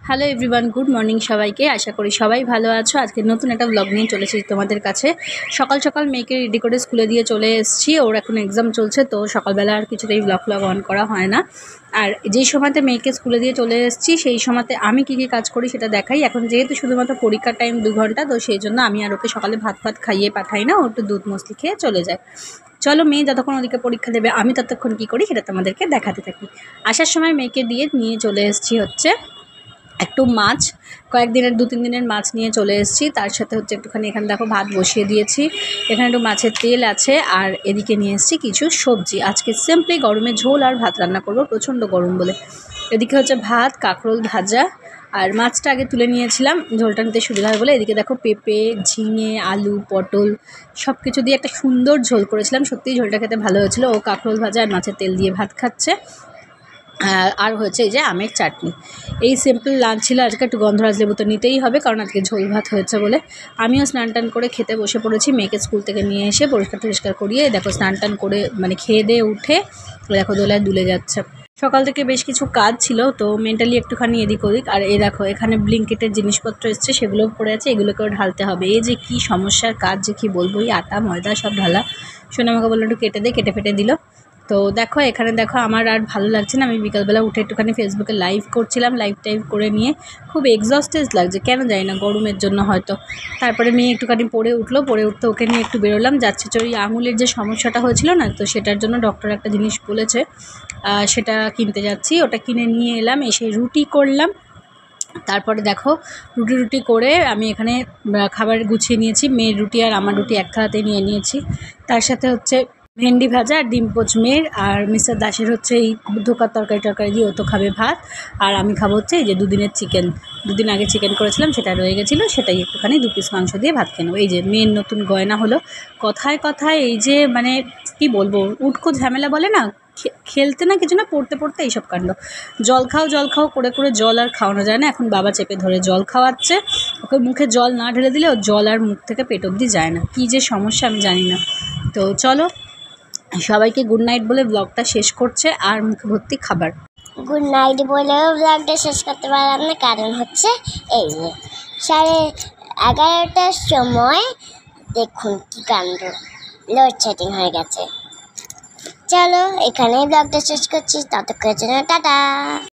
Hello everyone, good morning সবাইকে। আশা করি সবাই ভালো আছো। আজকে নতুন একটা ব্লগ নিয়ে চলে এসেছি তোমাদের কাছে। সকাল সকাল মেয়েকে রেডি করে স্কুলে দিয়ে চলে এসেছি। ওর এখন এক্সাম চলছে, তো সকালবেলা আর কিছুতেই ব্লগ অন করা হয় না। আর যেই সময়তে মেয়েকে স্কুলে দিয়ে চলে এসেছি সেই সময়তে আমি কী কাজ করি সেটা দেখাই। এখন যেহেতু শুধুমাত্র পরীক্ষার টাইম 2 ঘন্টা, তো সেই জন্য আমি আর ওকে সকালে ভাত খাইয়ে পাঠাই না, ও একটু দুধ মসলি খেয়ে চলে যায়। চলো, মেয়ে যতক্ষণ ওদিকে পরীক্ষা দেবে আমি ততক্ষণ কী করি সেটা তোমাদেরকে দেখাতে থাকি। আসার সময় মেয়েকে নিয়ে চলে এসেছি হচ্ছে একটু মাছ, কয়েকদিনের 2-3 দিনের মাছ নিয়ে চলে এসেছি। তার সাথে হচ্ছে একটুখানি এখানে দেখো ভাত বসিয়ে দিয়েছি, এখানে একটু মাছের তেল আছে। আর এদিকে নিয়ে এসেছি কিছু সবজি। আজকে সিম্পলি গরমে ঝোল আর ভাত রান্না করবো, প্রচণ্ড গরম বলে। এদিকে হচ্ছে ভাত, কাঁকরোল ভাজা, আর মাছটা আগে তুলে নিয়েছিলাম ঝোলটা নিতে সুবিধা হয় বলে। এদিকে দেখো পেঁপে, ঝিঙে, আলু, পটল সব কিছু দিয়ে একটা সুন্দর ঝোল করেছিলাম। সত্যিই ঝোলটা খেতে ভালো হয়েছিল। ও কাঁকরোল ভাজা আর মাছের তেল দিয়ে ভাত খাচ্ছে। আর হচ্ছে এই যে আমের চাটনি। এই সিম্পল লাঞ্চ ছিল আজকে। একটু গন্ধরাজ লেবু তো নিতেই হবে, কারণ আজকে ঝোল ভাত হয়েছে বলে। আমিও স্নান টান করে খেতে বসে পড়েছি। মেয়েকে স্কুল থেকে নিয়ে এসে পরিষ্কার করিয়ে দেখো স্নান টান করে খেয়ে দিয়ে উঠে দেখো দোলায় দুলে যাচ্ছে। সকাল থেকে বেশ কিছু কাজ ছিল, তো মেন্টালি একটুখানি এদিক ওদিক। আর এই দেখো এখানে ব্লিঙ্কিটের জিনিসপত্র এসছে, সেগুলোও পড়ে আছে, এগুলোকেও ঢালতে হবে। এই যে কী সমস্যার কাজ যে কী বলবো, এই আটা ময়দা সব ঢালা। শোনো, আমাকে বললো একটু কেটে ফেটে দিল। তো দেখো এখানে দেখো আমার আর ভালো লাগছে না। আমি বিকালবেলা উঠে একটুখানি ফেসবুকে লাইভ করছিলাম। লাইভ করে নিয়ে খুব এক্সস্টেড লাগছে, কেন জানি না, গরমের জন্য হয়তো। তারপরে মেয়ে একটুখানি পড়ে উঠতে ওকে নিয়ে একটু বেরোলাম। যাচ্ছে ওই আঙুলের যে সমস্যাটা হয়েছিল না, তো সেটার জন্য ডক্টর একটা জিনিস বলেছে, সেটা কিনতে যাচ্ছি। ওটা কিনে নিয়ে এলাম, এসে রুটি করলাম। তারপরে দেখো রুটি করে আমি এখানে খাবার গুছিয়ে নিয়েছি। মেয়ের রুটি আর আমার রুটি এক থালাতে নিয়ে নিয়েছি। তার সাথে হচ্ছে ভেন্ডি ভাজা আর ডিম পোচ মেয়ের, আর মিস্টার দাসের হচ্ছে এই ধোকার তরকারি দিয়ে ও তো খাবে ভাত। আর আমি খাবো হচ্ছে এই যে 2 দিনের চিকেন, 2 দিন আগে চিকেন করেছিলাম, সেটা রয়ে গেছিলো, সেটাই একটুখানি 2 পিস মাংস দিয়ে ভাত খেয়ে নেবো। এই যে মেয়ের নতুন গয়না হলো। কথায় এই যে কি বলবো, উটকো ঝামেলা বলে না, খেলতে না কিছু না, পড়তে এইসব কাণ্ড। জল খাও করে জল আর খাওয়ানো যায় না। এখন বাবা চেপে ধরে জল খাওয়াচ্ছে। ওকে মুখে জল না ঢেলে দিলে ও জল আর মুখ থেকে পেট অবধি যায় না। কী যে সমস্যা আমি জানি না। তো চলো, সবাইকে গুড নাইট বলে ব্লগটা শেষ করছে, আর মুখে ভর্তি খাবার। গুড নাইট বলেও ব্লগটা শেষ করতে পারলাম না, কারণ হচ্ছে এই যে 11:30টার সময় দেখুন কি কাণ্ড, লোডশেডিং হয়ে গেছে। চলো এখানেই ব্লগটা শেষ করছি, ততক্ষণের জন্য টাটা।